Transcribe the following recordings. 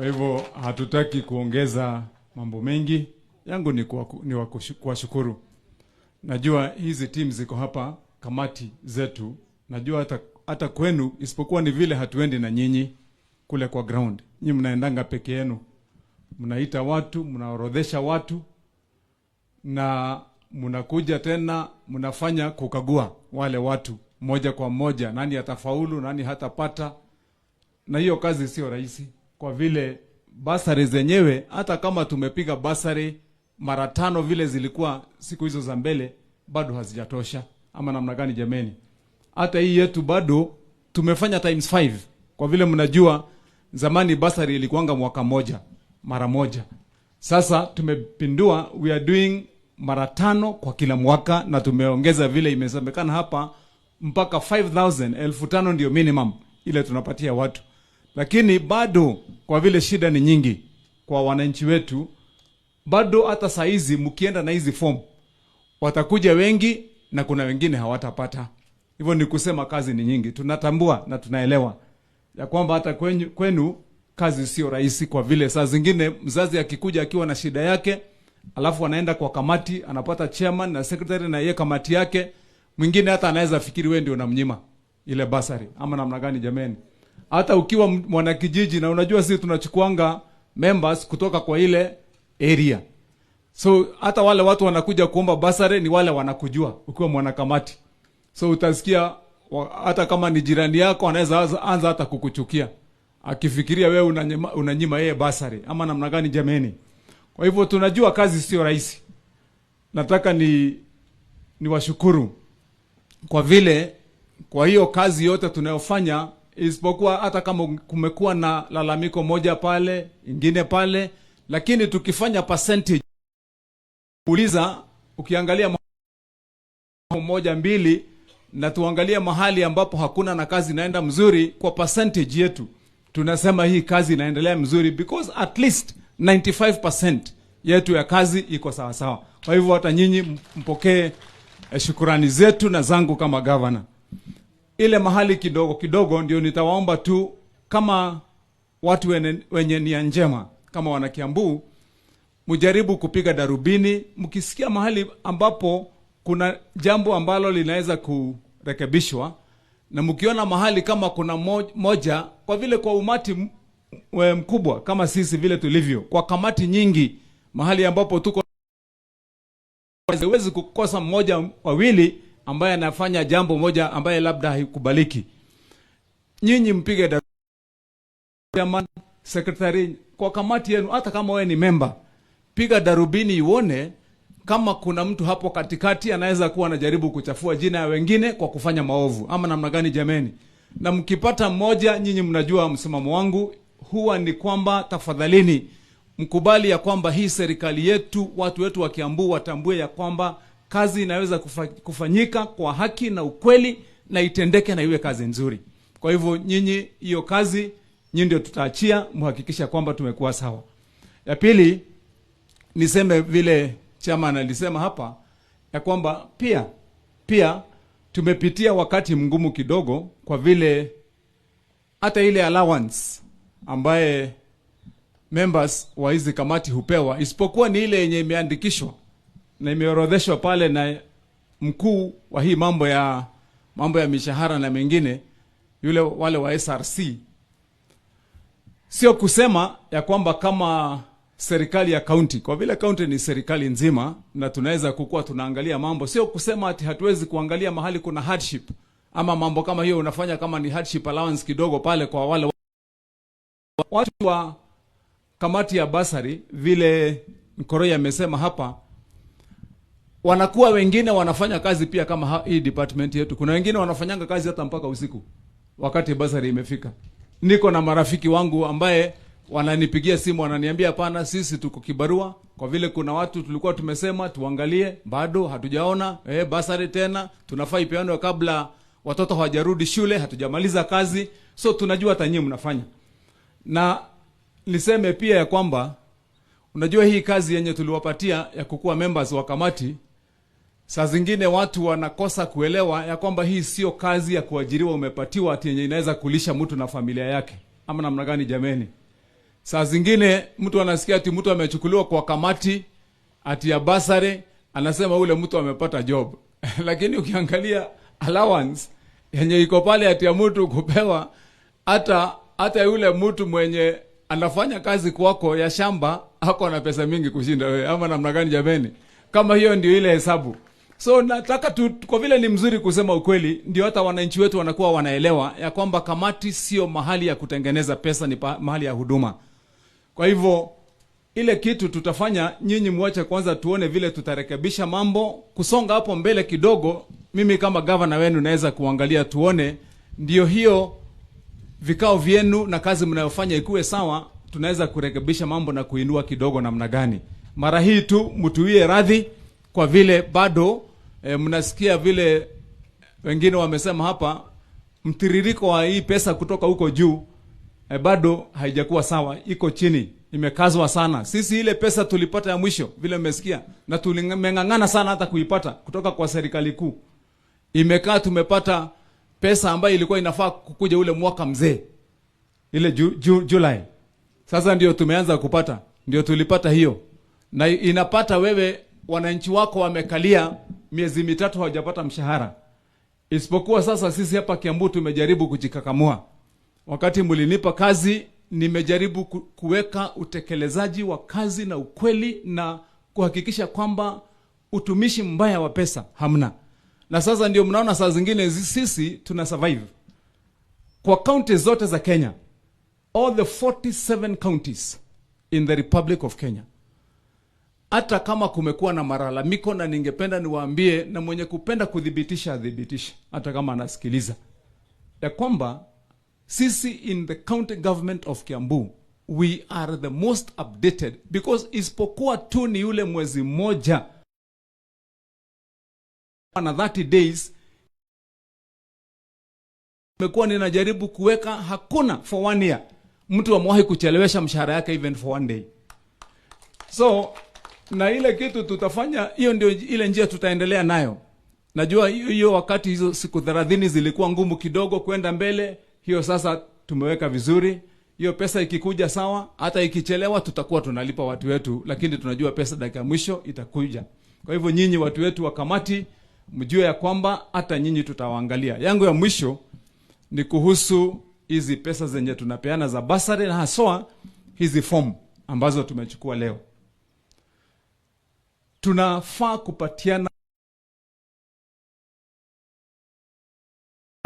Kwa hivyo hatutaki kuongeza mambo mengi. Yangu ni kuwashukuru. Najua hizi teams ziko hapa, kamati zetu. Najua hata kwenu, isipokuwa ni vile hatuendi na nyinyi kule kwa ground. Nyinyi mnaendanga peke yenu. Mnaita watu, mnaorodhesha watu, na mnakuja tena mnafanya kukagua wale watu moja kwa moja, nani atafaulu, nani hatapata. Na hiyo kazi sio rahisi, kwa vile basari zenyewe, hata kama tumepiga basari mara 5 vile zilikuwa siku hizo za mbele, bado hazijatosha. Ama namna gani jameni? Hata hii yetu bado tumefanya times 5. Kwa vile mnajua zamani basari ilikuanga mwaka moja, mara moja. Sasa tumepindua, we are doing mara 5 kwa kila mwaka, na tumeongeza vile imesemekana hapa mpaka 5,000, 5,000 ndio minimum ile tunapatia watu. Lakini bado kwa vile shida ni nyingi kwa wananchi wetu, bado hata saizi mkienda na hizi form watakuja wengi na kuna wengine hawatapata. Hivyo ni kusema kazi ni nyingi. Tunatambua na tunaelewa ya kwamba hata kwenu kazi sio rahisi, kwa vile saa zingine mzazi akikuja akiwa na shida yake, alafu anaenda kwa kamati, anapata chairman na secretary na yeye kamati yake, mwingine hata anaweza fikiri wewe ndio unamnyima ile basari. Ama namna gani jameni? Hata ukiwa mwanakijiji, na unajua sisi tunachukuanga members kutoka kwa ile area. So hata wale watu wanakuja kuomba basari ni wale wanakujua ukiwa mwanakamati. So utasikia hata kama ni jirani yako anaweza anza hata kukuchukia, akifikiria wewe unanyima yeye basari. Ama namna gani jameni? Kwa hivyo tunajua kazi sio rahisi. Nataka niwashukuru kwa vile kwa hiyo kazi yote tunayofanya, isipokuwa hata kama kumekuwa na lalamiko moja pale, ingine pale, lakini tukifanya percentage, uliza ukiangalia moja mbili, na tuangalia mahali ambapo hakuna na kazi inaenda mzuri, kwa percentage yetu tunasema hii kazi inaendelea mzuri, because at least 95% yetu ya kazi iko sawa sawa. Kwa hivyo hata nyinyi mpokee shukrani zetu na zangu kama governor. Ile mahali kidogo kidogo ndio nitawaomba tu, kama watu wenye nia njema, kama wana Kiambu, mjaribu kupiga darubini mkisikia mahali ambapo kuna jambo ambalo linaweza kurekebishwa, na mkiona mahali kama kuna moja, kwa vile kwa umati mkubwa kama sisi vile tulivyo, kwa kamati nyingi, mahali ambapo tuko haiwezi kukosa mmoja wawili ambaye anafanya jambo moja ambaye labda haikubaliki. Nyinyi mpige darubini, secretary kwa kamati yenu, hata kama wewe ni member, piga darubini uone kama kuna mtu hapo katikati anaweza kuwa anajaribu kuchafua jina ya wengine kwa kufanya maovu. Ama namna gani jameni? Na mkipata mmoja, nyinyi mnajua msimamo wangu huwa ni kwamba tafadhalini mkubali ya kwamba hii serikali yetu, watu wetu wa Kiambu watambue ya kwamba kazi inaweza kufanyika kwa haki na ukweli, na itendeke na iwe kazi nzuri. Kwa hivyo nyinyi, hiyo kazi nyinyi ndio tutaachia, muhakikisha kwamba tumekuwa sawa. Ya pili, niseme vile chairman alisema hapa ya kwamba pia tumepitia wakati mgumu kidogo, kwa vile hata ile allowance ambaye members wa hizi kamati hupewa, isipokuwa ni ile yenye imeandikishwa na imeorodheshwa pale na mkuu wa hii mambo ya mishahara na mengine, wale wa SRC. Sio kusema ya kwamba kama serikali ya county, kwa vile county ni serikali nzima na tunaweza kukua tunaangalia mambo, sio kusema ati hatuwezi kuangalia mahali kuna hardship ama mambo kama hiyo, unafanya kama ni hardship allowance kidogo pale kwa wale watu wa kamati ya basari. Vile Mkoroi amesema hapa, wanakuwa wengine wanafanya kazi pia kama hii department yetu. Kuna wengine wanafanyanga kazi hata mpaka usiku wakati basari imefika. Niko na marafiki wangu ambaye wananipigia simu wananiambia, hapana, sisi tuko kibarua, kwa vile kuna watu tulikuwa tumesema tuangalie, bado hatujaona basari tena, tunafaa ipeanwe kabla watoto hawajarudi shule, hatujamaliza kazi. So tunajua hata nyinyi mnafanya. Na niseme pia ya kwamba unajua hii kazi yenye tuliwapatia ya kukuwa members wa kamati, saa zingine watu wanakosa kuelewa ya kwamba hii sio kazi ya kuajiriwa umepatiwa ati yenye inaweza kulisha mtu na familia yake. Ama namna gani jameni? Saa zingine mtu anasikia ati mtu amechukuliwa kwa kamati ati ya basari, anasema ule mtu amepata job. Lakini ukiangalia allowance yenye iko pale ati ya mtu kupewa, hata yule mtu mwenye anafanya kazi kwako ya shamba hako na pesa mingi kushinda wewe, ama namna gani jameni? Kama hiyo ndio ile hesabu. So nataka tu, kwa vile ni mzuri kusema ukweli, ndio hata wananchi wetu wanakuwa wanaelewa ya kwamba kamati sio mahali ya kutengeneza pesa, ni mahali ya huduma. Kwa hivyo ile kitu tutafanya, nyinyi muache kwanza tuone vile tutarekebisha mambo kusonga hapo mbele kidogo. Mimi kama governor wenu naweza kuangalia tuone ndio hiyo vikao vyenu na kazi mnayofanya ikuwe sawa, tunaweza kurekebisha mambo na kuinua kidogo namna gani. Mara hii tu mtuwie radhi kwa vile bado mnasikia vile wengine wamesema hapa, mtiririko wa hii pesa kutoka huko juu bado haijakuwa sawa, iko chini, imekazwa sana. Sisi ile pesa tulipata ya mwisho vile mmesikia, na tulimeng'ang'ana sana hata kuipata kutoka kwa serikali kuu. Imekaa tumepata pesa ambayo ilikuwa inafaa kukuja ule mwaka mzee, ile July. Sasa ndio tumeanza kupata, ndio tulipata hiyo. Na inapata wewe wananchi wako wamekalia miezi mitatu hawajapata mshahara. Isipokuwa sasa sisi hapa Kiambu tumejaribu kujikakamua. Wakati mlinipa kazi, nimejaribu kuweka utekelezaji wa kazi na ukweli na kuhakikisha kwamba utumishi mbaya wa pesa hamna. Na sasa ndio mnaona saa zingine sisi tuna survive. Kwa county zote za Kenya, all the 47 counties in the Republic of Kenya, hata kama kumekuwa na malalamiko, na ningependa niwaambie, na mwenye kupenda kudhibitisha adhibitisha, hata kama anasikiliza, ya kwamba sisi in the county government of Kiambu, we are the most updated, because isipokuwa tu ni yule mwezi moja na 30 days nimekuwa ninajaribu kuweka, hakuna for 1 year mtu amewahi kuchelewesha mshahara yake even for 1 day. So na ile kitu tutafanya, hiyo ndio ile njia tutaendelea nayo. Najua hiyo wakati hizo siku 30 zilikuwa ngumu kidogo kwenda mbele, hiyo sasa tumeweka vizuri. Hiyo pesa ikikuja sawa, hata ikichelewa tutakuwa tunalipa watu wetu, lakini tunajua pesa dakika mwisho itakuja. Kwa hivyo nyinyi watu wetu wa kamati, mjue ya kwamba hata nyinyi tutawaangalia. Yangu ya mwisho ni kuhusu hizi pesa zenye tunapeana za basari, na haswa hizi form ambazo tumechukua leo. Tunafaa kupatiana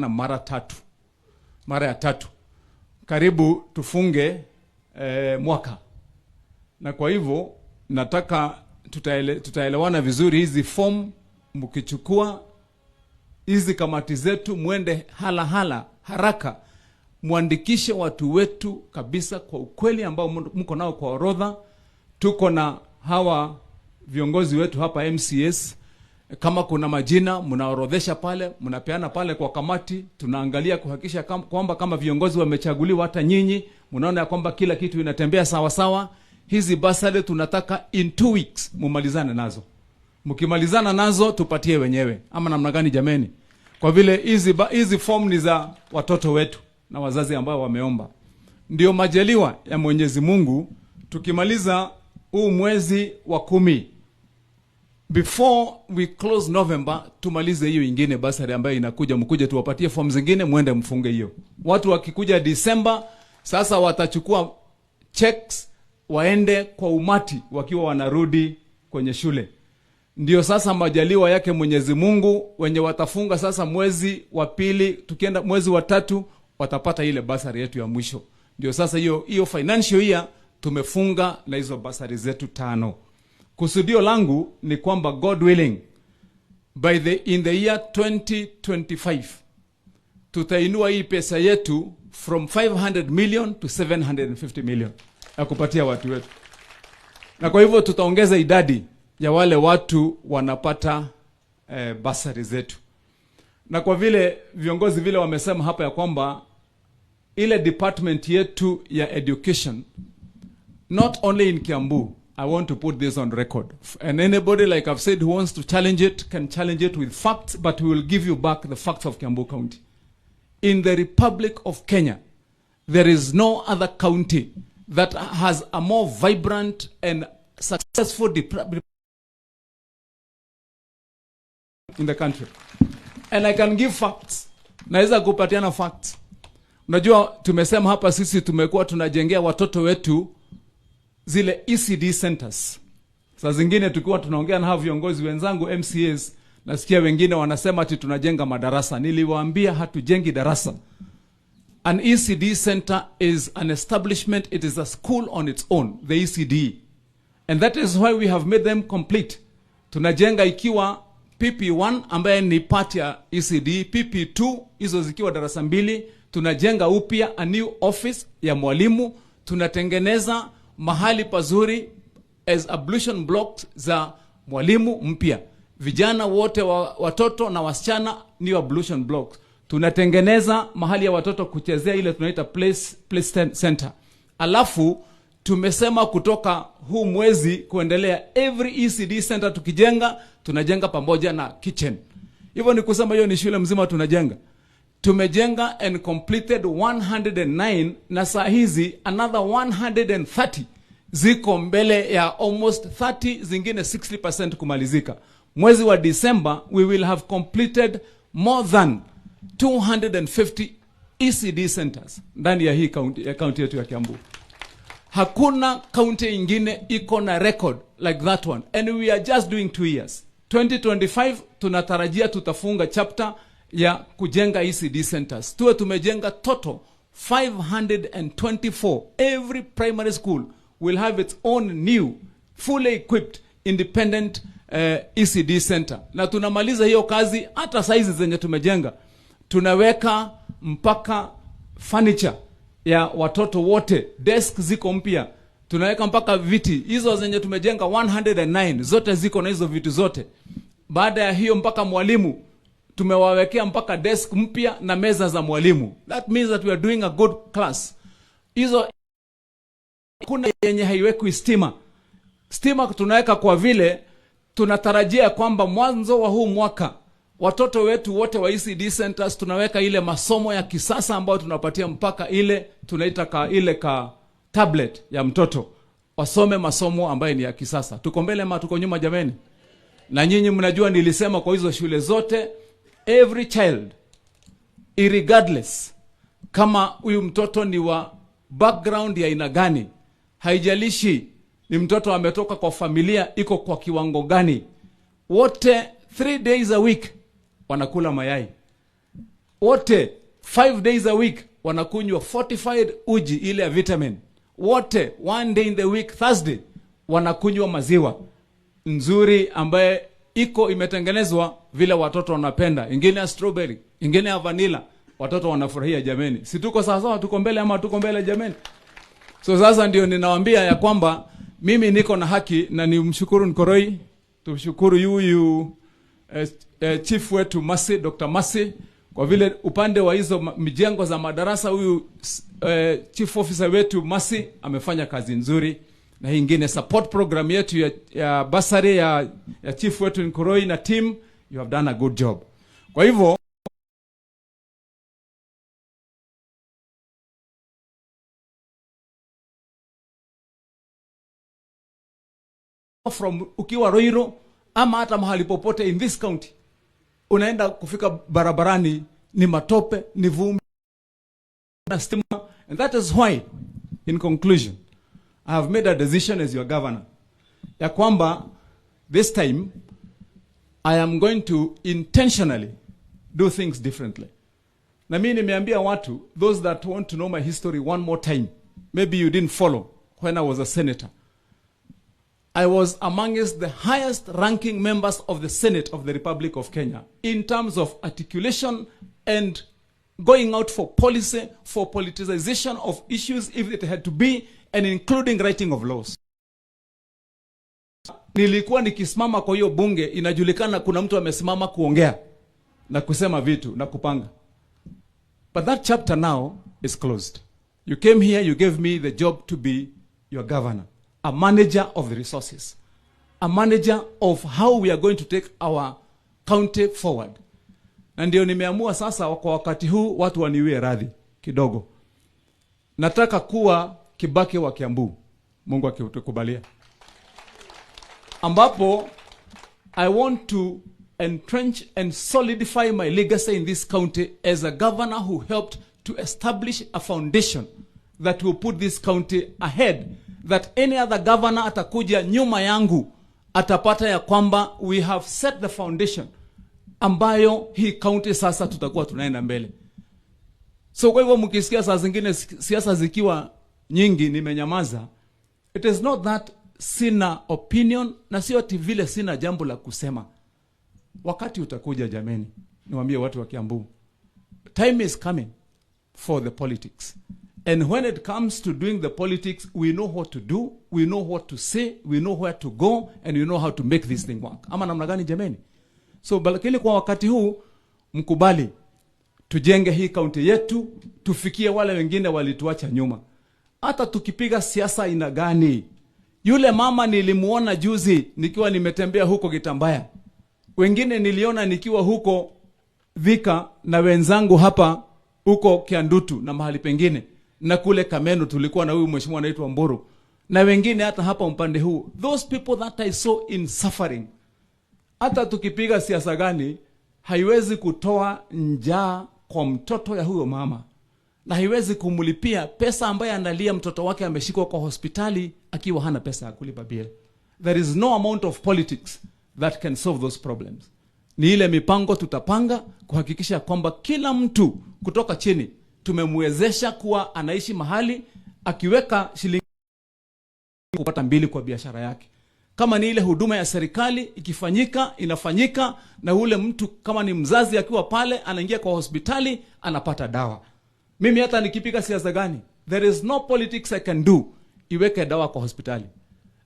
na mara ya tatu karibu tufunge mwaka. Na kwa hivyo nataka tutaelewana vizuri. Hizi form mkichukua, hizi kamati zetu, mwende haraka muandikishe watu wetu kabisa kwa ukweli ambao mko nao kwa orodha. Tuko na hawa viongozi wetu hapa MCS, kama kuna majina mnaorodhesha pale, mnapeana pale kwa kamati, tunaangalia kuhakikisha kwamba kama viongozi wamechaguliwa, hata nyinyi mnaona kwamba kila kitu inatembea sawa sawa. Hizi basari tunataka in 2 weeks mumalizane nazo. Mkimalizana nazo tupatie wenyewe, ama namna gani jameni? Kwa vile hizi form ni za watoto wetu na wazazi ambao wameomba. Ndio majaliwa ya Mwenyezi Mungu, tukimaliza huu mwezi wa 10, before we close November, tumalize hiyo ingine basari ambayo inakuja, mkuje tuwapatie form zingine muende mfunge hiyo. Watu wakikuja December, sasa watachukua checks waende kwa umati wakiwa wanarudi kwenye shule. Ndio sasa majaliwa yake Mwenyezi Mungu, wenye watafunga sasa mwezi wa 2, tukienda mwezi wa 3 watapata ile basari yetu ya mwisho. Ndio sasa hiyo financial year tumefunga na hizo basari zetu 5. Kusudio langu ni kwamba God willing, in the year 2025 tutainua hii pesa yetu from 500 million to 750 million ya kupatia watu wetu. Na kwa hivyo tutaongeza idadi ya wale watu wanapata basari zetu. Na kwa vile viongozi vile wamesema hapa ya kwamba ile department yetu ya education, not only in Kiambu, I want to put this on record. And anybody, like I've said, who wants to challenge it, can challenge it with facts, but we will give you back the facts of Kiambu County. In the Republic of Kenya, there is no other county that has a more vibrant and successful in the country. And I can give facts. Naweza kupatiana facts. Unajua tumesema hapa sisi tumekuwa tunajengea watoto wetu zile ECD centers. Saa zingine tukiwa tunaongea na hao viongozi wenzangu MCAs, nasikia wengine wanasema ati tunajenga madarasa. Niliwaambia hatujengi darasa. An ECD center is an establishment, it is a school on its own, the ECD. And that is why we have made them complete. Tunajenga ikiwa PP1 ambaye ni part ya ECD, PP2 hizo zikiwa darasa 2, tunajenga upya a new office ya mwalimu, tunatengeneza mahali pazuri as ablution blocks za mwalimu mpya. Vijana wote watoto na wasichana new ablution blocks. Tunatengeneza mahali ya watoto kuchezea ile tunaita place center. Alafu tumesema kutoka huu mwezi kuendelea every ECD center tukijenga, tunajenga pamoja na kitchen. Hivyo ni kusema hiyo ni shule mzima tunajenga. Tumejenga and completed 109 na saa hizi another 130 ziko mbele ya almost 30, zingine 60% kumalizika. Mwezi wa December we will have completed more than 250 ECD centers ndani ya hii county yetu ya Kiambu. Hakuna county ingine iko na record like that one, and we are just doing 2 years. 2025 tunatarajia tutafunga chapter ya kujenga ECD centers. Tuwe tumejenga total 524. Every primary school will have its own new fully equipped independent ECD center. Na tunamaliza hiyo kazi hata saizi zenye tumejenga. Tunaweka mpaka furniture ya watoto wote, desk ziko mpya, tunaweka mpaka viti. Hizo zenye tumejenga 109 zote ziko na hizo vitu zote. Baada ya hiyo mpaka mwalimu tumewawekea mpaka desk mpya na meza za mwalimu. That means that we are doing a good class. Hizo kuna yenye haiweki stima. Stima tunaweka kwa vile tunatarajia kwamba mwanzo wa huu mwaka watoto wetu wote wa ECD centers tunaweka ile masomo ya kisasa ambayo tunapatia mpaka ile tunaita ka tablet ya mtoto. Wasome masomo ambayo ni ya kisasa. Tuko mbele ama tuko nyuma jameni? Na nyinyi mnajua nilisema kwa hizo shule zote every child irregardless kama huyu mtoto ni wa background ya aina gani, haijalishi ni mtoto ametoka kwa familia iko kwa kiwango gani, wote 3 days a week wanakula mayai. Wote 5 days a week wanakunywa fortified uji ile ya vitamin. Wote 1 day in the week Thursday wanakunywa maziwa nzuri ambaye iko imetengenezwa vile watoto wanapenda. Ingine ya strawberry, ingine ya vanilla. Watoto wanafurahia jameni. Si tuko sawa tuko mbele ama tuko mbele jameni? So sasa ndio ninawaambia ya kwamba mimi niko na haki na nimshukuru Nkoroi, tumshukuru yuyu chief wetu Masi, Dr. Masi, kwa vile upande wa hizo mijengo za madarasa huyu chief officer wetu Masi amefanya kazi nzuri. Na hii ingine support program yetu ya basari ya chief wetu Nkoroi na team, you have done a good job. Kwa hivyo from ukiwa Roiro ama hata mahali popote in this county unaenda kufika barabarani ni matope, ni vumbi na stima. And that is why in conclusion I have made a decision as your governor ya kwamba this time I am going to intentionally do things differently. Na mimi nimeambia watu, those that want to know my history one more time, maybe you didn't follow when I was a senator. I was amongst the highest ranking members of the Senate of the Republic of Kenya in terms of articulation and going out for policy, for politicization of issues if it had to be, and including writing of laws. Nilikuwa nikisimama kwa hiyo bunge, inajulikana kuna mtu amesimama kuongea na kusema vitu na kupanga. But that chapter now is closed. You came here, you gave me the job to be your governor, a manager of the resources, a manager of how we are going to take our county forward. Na ndio nimeamua sasa kwa wakati huu watu waniwie radhi kidogo. Nataka kuwa Kibaki wa Kiambu, Mungu akitukubalia, ambapo I want to entrench and solidify my legacy in this county as a governor who helped to establish a foundation that will put this county ahead, that any other governor atakuja nyuma yangu atapata ya kwamba we have set the foundation ambayo hii county sasa tutakuwa tunaenda mbele. So kwa hivyo mkisikia saa zingine siasa zikiwa nyingi nimenyamaza, it is not that sina opinion, na sio ati vile sina jambo la kusema. Wakati utakuja jameni, niwaambie watu wa Kiambu, time is coming for the politics. And when it comes to doing the politics, we know what to do, we know what to say, we know where to go, and we know how to make this thing work. Ama namna gani jameni? So lakini kwa wakati huu mkubali tujenge hii kaunti yetu, tufikie wale wengine walituacha nyuma. Hata tukipiga siasa ina gani? Yule mama nilimuona juzi nikiwa nimetembea huko Kitambaya. Wengine niliona nikiwa huko Vika na wenzangu hapa huko Kiandutu na mahali pengine. Na kule Kameno tulikuwa na huyu mheshimiwa anaitwa Mburu. Na wengine hata hapa upande huu. Those people that I saw in suffering. Hata tukipiga siasa gani haiwezi kutoa njaa kwa mtoto ya huyo mama. Na haiwezi kumulipia pesa ambaye analia mtoto wake ameshikwa kwa hospitali akiwa hana pesa ya kulipa bill. There is no amount of politics that can solve those problems. Ni ile mipango tutapanga kuhakikisha kwamba kila mtu kutoka chini tumemwezesha kuwa anaishi mahali akiweka shilingi kupata mbili kwa biashara yake. Kama ni ile huduma ya serikali ikifanyika inafanyika, na ule mtu kama ni mzazi akiwa pale anaingia kwa hospitali anapata dawa. Mimi hata nikipiga siasa gani, there is no politics I can do iweke dawa kwa hospitali.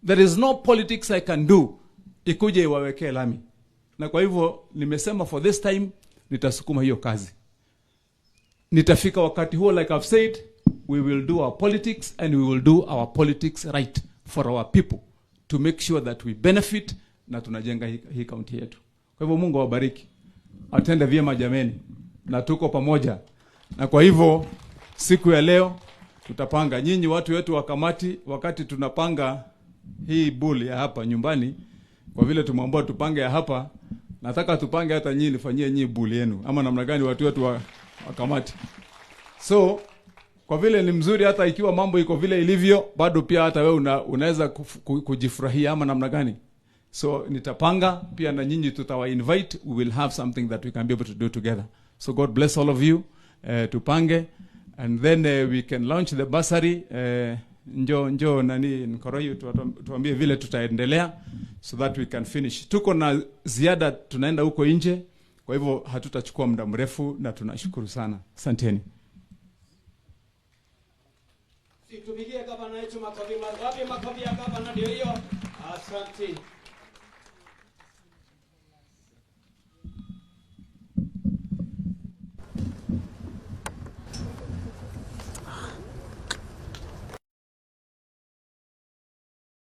There is no politics I can do ikuje iwawekee lami. Na kwa hivyo nimesema for this time nitasukuma hiyo kazi. Nitafika wakati huo, like I've said, we will do our politics, and we will do our politics right for our people to make sure that we benefit na tunajenga hii county yetu. Kwa hivyo Mungu awabariki. Atende vyema jameni, na tuko pamoja. Na kwa hivyo siku ya leo tutapanga, nyinyi watu wetu wa kamati, wakati tunapanga hii buli ya hapa nyumbani, kwa vile tumeambiwa tupange ya hapa, nataka tupange hata nyinyi nifanyie nyinyi buli yenu. Ama namna gani watu wetu wa kamati? So kwa vile ni mzuri, hata ikiwa mambo iko vile ilivyo, bado pia hata wewe unaweza kujifurahia ama namna gani? So nitapanga pia na nyinyi tutawa invite, we will have something that we can be able to do together. So God bless all of you. Tupange, and then we can launch the bursary. Njo nani Nkoroyo tuambie vile tutaendelea so that we can finish. Tuko na ziada tunaenda huko nje, kwa hivyo hatutachukua muda mrefu, na tunashukuru sana. Asanteni. Tupigie gavana yetu makofi ya gavana ndio hiyo. Asante.